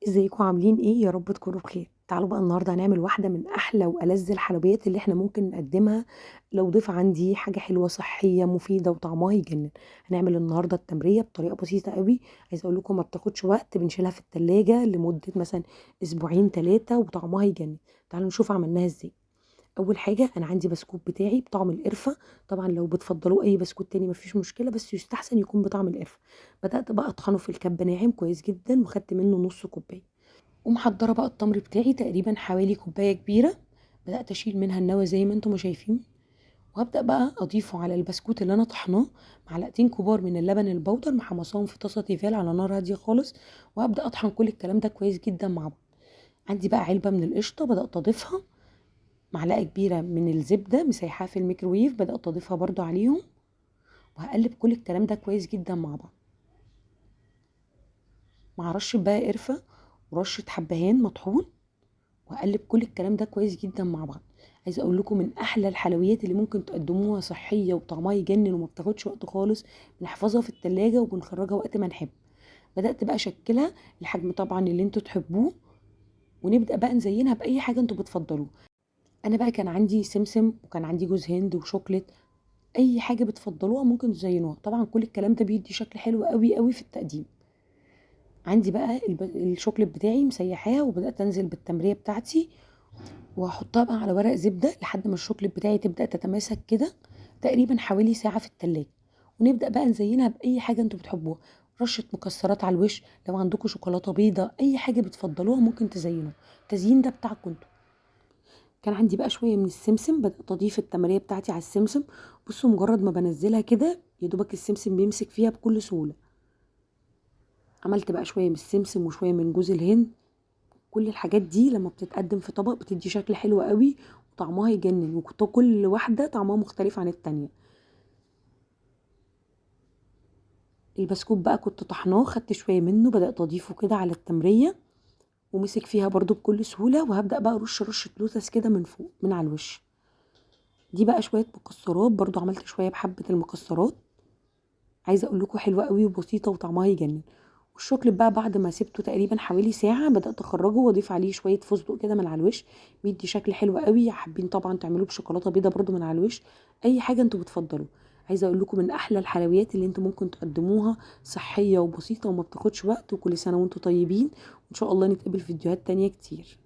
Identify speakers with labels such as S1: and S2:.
S1: ازيكم عاملين ايه؟ يا رب تكونوا بخير. تعالوا بقى النهارده هنعمل واحده من احلى والذ الحلويات اللي احنا ممكن نقدمها لو ضيف عندي حاجه حلوه صحيه مفيده وطعمها يجنن. هنعمل النهارده التمريه بطريقه بسيطه قوي. عايزه اقول لكم ما بتاخدش وقت، بنشيلها في التلاجة لمده مثلا اسبوعين ثلاثه وطعمها يجنن. تعالوا نشوف عملناها ازاي. اول حاجه انا عندي بسكوت بتاعي بطعم القرفه. طبعا لو بتفضلوا اي بسكوت تاني مفيش مشكله، بس يستحسن يكون بطعم القرفه. بدات بقى اطحنه في الكب ناعم كويس جدا وخدت منه نص كوبايه. ومحضره بقى التمر بتاعي تقريبا حوالي كوبايه كبيره. بدات اشيل منها النوى زي ما انتم شايفين، وهبدا بقى اضيفه على البسكوت اللي انا طحناه معلقتين كبار من اللبن البودر محمصاهم في طاسه تيفال على نار هاديه خالص. وهبدا اطحن كل الكلام ده كويس جدا مع بعض. عندي بقى علبه من القشطه بدات اضيفها. معلقه كبيره من الزبده مسيحاها في الميكروويف بدات اضيفها برضو عليهم. وهقلب كل الكلام ده كويس جدا مع بعض مع رشه بقى قرفه ورشه حبهان مطحون. وهقلب كل الكلام ده كويس جدا مع بعض. عايزه اقول لكم من احلى الحلويات اللي ممكن تقدموها صحيه وطعمها يجنن وما بتاخدش وقت خالص. بنحفظها في التلاجة وبنخرجها وقت ما نحب. بدات بقى اشكلها الحجم طبعا اللي انتوا تحبوه. ونبدا بقى نزينها باي حاجه انتوا بتفضلوها. انا بقى كان عندي سمسم وكان عندي جوز هند وشوكليت. اي حاجه بتفضلوها ممكن تزينوها. طبعا كل الكلام ده بيدي شكل حلو قوي قوي في التقديم. عندي بقى الشوكليت بتاعي مسيحاه وبدات انزل بالتمريه بتاعتي. وهحطها بقى على ورق زبدة لحد ما الشوكليت بتاعي تبدأ تتماسك كده. تقريبا حوالي ساعة في التلاجة. ونبدأ بقى نزينها بأي حاجة انتوا بتحبوها. رشة مكسرات على الوش، لو عندكم شوكولاتة بيضة أي حاجة بتفضلوها ممكن تزينوها. التزيين ده بتاعكم انتوا. كان عندي بقى شوية من السمسم بدأت أضيف التمرية بتاعتي على السمسم. بصوا مجرد ما بنزلها كده يا دوبك السمسم بيمسك فيها بكل سهولة. عملت بقى شوية من السمسم وشوية من جوز الهند. كل الحاجات دي لما بتتقدم في طبق بتدي شكل حلو قوي وطعمها يجنن، وكل واحدة طعمها مختلف عن التانية. البسكوت بقى كنت طحناه خدت شوية منه بدأت أضيفه كده على التمرية. ومسك فيها برضو بكل سهولة. وهبدأ بقى أرش رشة لوتس كده من فوق من على الوش. دي بقى شوية مكسرات برضو عملت شوية بحبة المكسرات. عايزة أقول لكم حلوة قوي وبسيطة وطعمها يجنن. والشوكليت بقى بعد ما سبته تقريبا حوالي ساعة بدأت أخرجه وأضيف عليه شوية فستق كده من على الوش. بيدي شكل حلو قوي. حابين طبعا تعملوه بشوكولاتة بيضة برضو من على الوش. أي حاجة انتوا بتفضلوا. عايزة أقول لكم من أحلى الحلويات اللي انتوا ممكن تقدموها. صحية وبسيطة وما بتاخدش وقت. وكل سنة وانتوا طيبين. وإن شاء الله نتقابل في فيديوهات تانية كتير.